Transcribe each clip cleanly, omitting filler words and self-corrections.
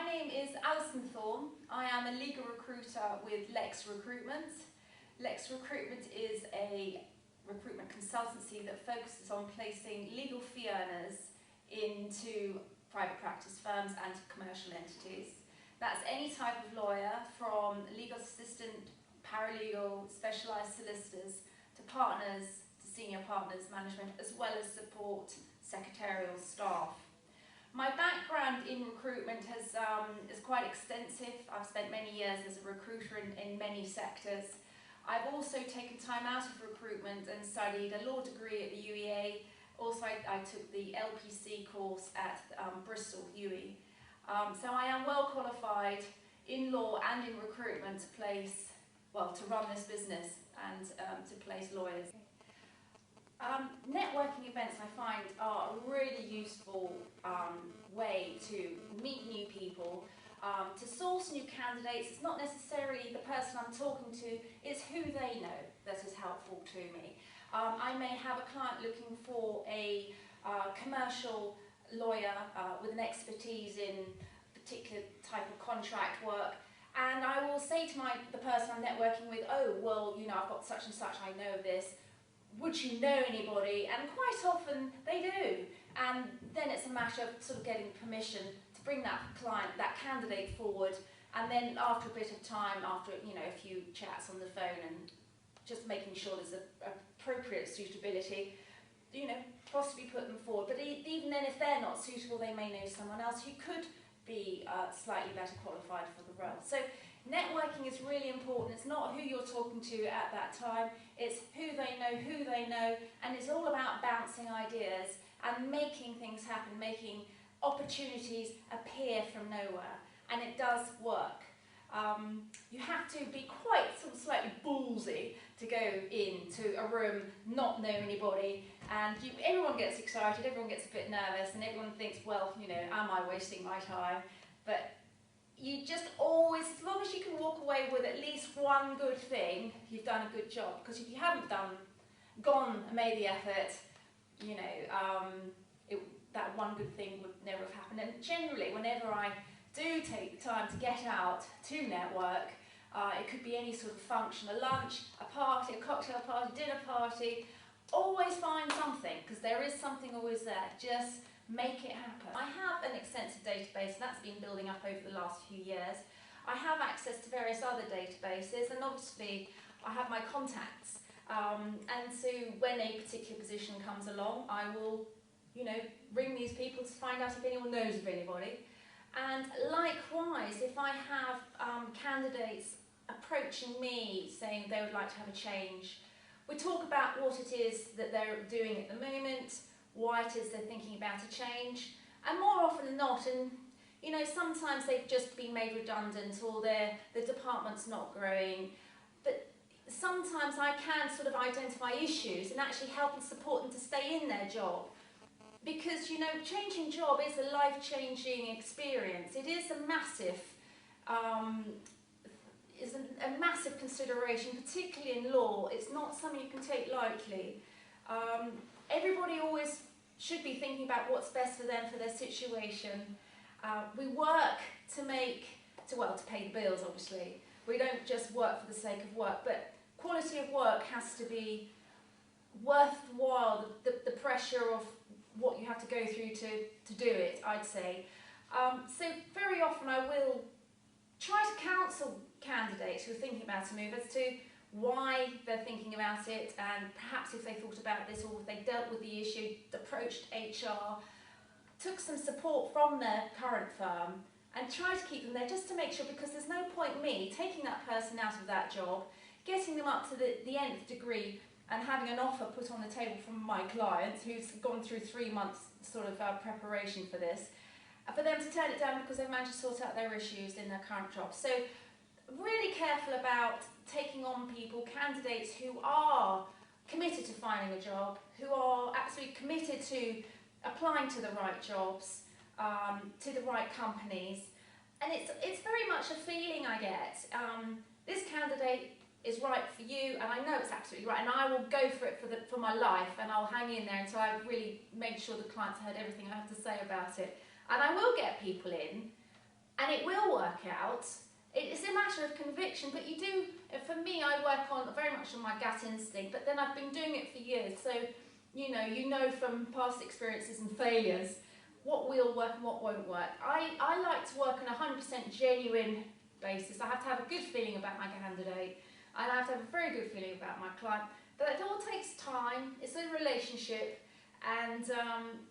name is Alison Thorne. I am a legal recruiter with LEXRecruitment. LEXRecruitment is a recruitment consultancy that focuses on placing legal fee earners into private practice firms and commercial entities. That's any type of lawyer, from legal assistant, paralegal, specialised solicitors, to partners, to senior partners, management, as well as support secretarial staff. My background in recruitment is quite extensive. I've spent many years as a recruiter in many sectors. I've also taken time out of recruitment and studied a law degree at the UEA. Also, I took the LPC course at Bristol UE. So I am well qualified in law and in recruitment to run this business and to place lawyers. Networking events, I find, are a really useful way to meet new people, to source new candidates. It's not necessarily the person I'm talking to, it's who they know that is helpful to me. I may have a client looking for a commercial lawyer with an expertise in a particular type of contract work, and I will say to the person I'm networking with, oh, well, you know, I've got such and such, I know this. Would you know anybody? And quite often they do. And then it's a matter of sort of getting permission to bring that client, that candidate forward, and then after a bit of time, after a few chats on the phone and just making sure there's appropriate suitability, possibly put them forward. But even then, if they're not suitable, they may know someone else who could be slightly better qualified for the role. So networking is really important. It's not who you're talking to at that time, it's who they know, and it's all about bouncing ideas and making things happen, making opportunities appear from nowhere. And it does work. You have to be quite slightly ballsy to go into a room, not know anybody, and everyone gets excited, everyone gets a bit nervous, and everyone thinks, well, am I wasting my time? But you just always, as long as you can walk away with at least one good thing, you've done a good job. Because if you haven't gone and made the effort, that one good thing would never have happened. And generally, whenever I do take the time to get out to network, it could be any sort of function, a lunch, a party, a cocktail party, dinner party, always find something, because there is something always there. Just make it happen. I have an extensive database, and that's been building up over the last few years. I have access to various other databases, and obviously I have my contacts. And so when a particular position comes along, I will, ring these people to find out if anyone knows of anybody. And likewise, if I have candidates approaching me saying they would like to have a change, we talk about what it is that they're doing at the moment, why it is they're thinking about a change, and more often than not, and sometimes they've just been made redundant or the department's not growing, but sometimes I can sort of identify issues and actually help and support them to stay in their job. Because, changing job is a life-changing experience. It is a massive consideration, particularly in law. It's not something you can take lightly. Everybody always should be thinking about what's best for them, for their situation. We work to pay the bills, obviously. We don't just work for the sake of work, but quality of work has to be worthwhile, the pressure of what you have to go through to do it, I'd say. So very often I will try to counsel candidates who are thinking about a move as to why they're thinking about it, and perhaps if they thought about this or if they dealt with the issue, approached HR, took some support from their current firm, and try to keep them there just to make sure, because there's no point me taking that person out of that job, getting them up to the nth degree, and having an offer put on the table from my client who's gone through 3 months sort of preparation for this, for them to turn it down because they've managed to sort out their issues in their current job. So really careful about taking on people, candidates who are committed to finding a job, who are absolutely committed to applying to the right jobs, to the right companies. And it's very much a feeling I get. This candidate is right for you, and I know it's absolutely right, and I will go for it for my life, and I'll hang in there until I've really made sure the client's heard everything I have to say about it. And I will get people in, and it will work out. It's a matter of conviction, but you do, for me, I work on very much on my gut instinct, but then I've been doing it for years, so you know from past experiences and failures what will work and what won't work. I like to work on a 100% genuine basis. I have to have a good feeling about my candidate, and I have to have a very good feeling about my client, but it all takes time. It's a relationship, and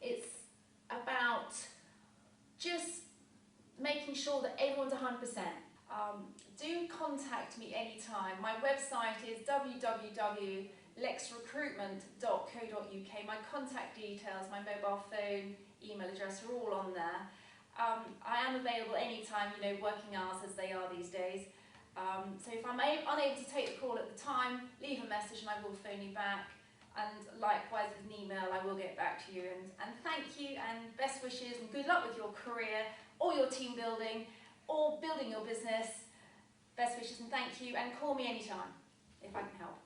it's about just making sure that everyone's 100%. Do contact me anytime. My website is www.LEXRecruitment.co.uk. My contact details, my mobile phone, email address are all on there. I am available anytime, working hours as they are these days. So if I'm unable to take the call at the time, leave a message and I will phone you back. And likewise with an email, I will get back to you. And thank you, and best wishes, and good luck with your career or your team building or building your business. Best wishes and thank you, and call me anytime if I can help.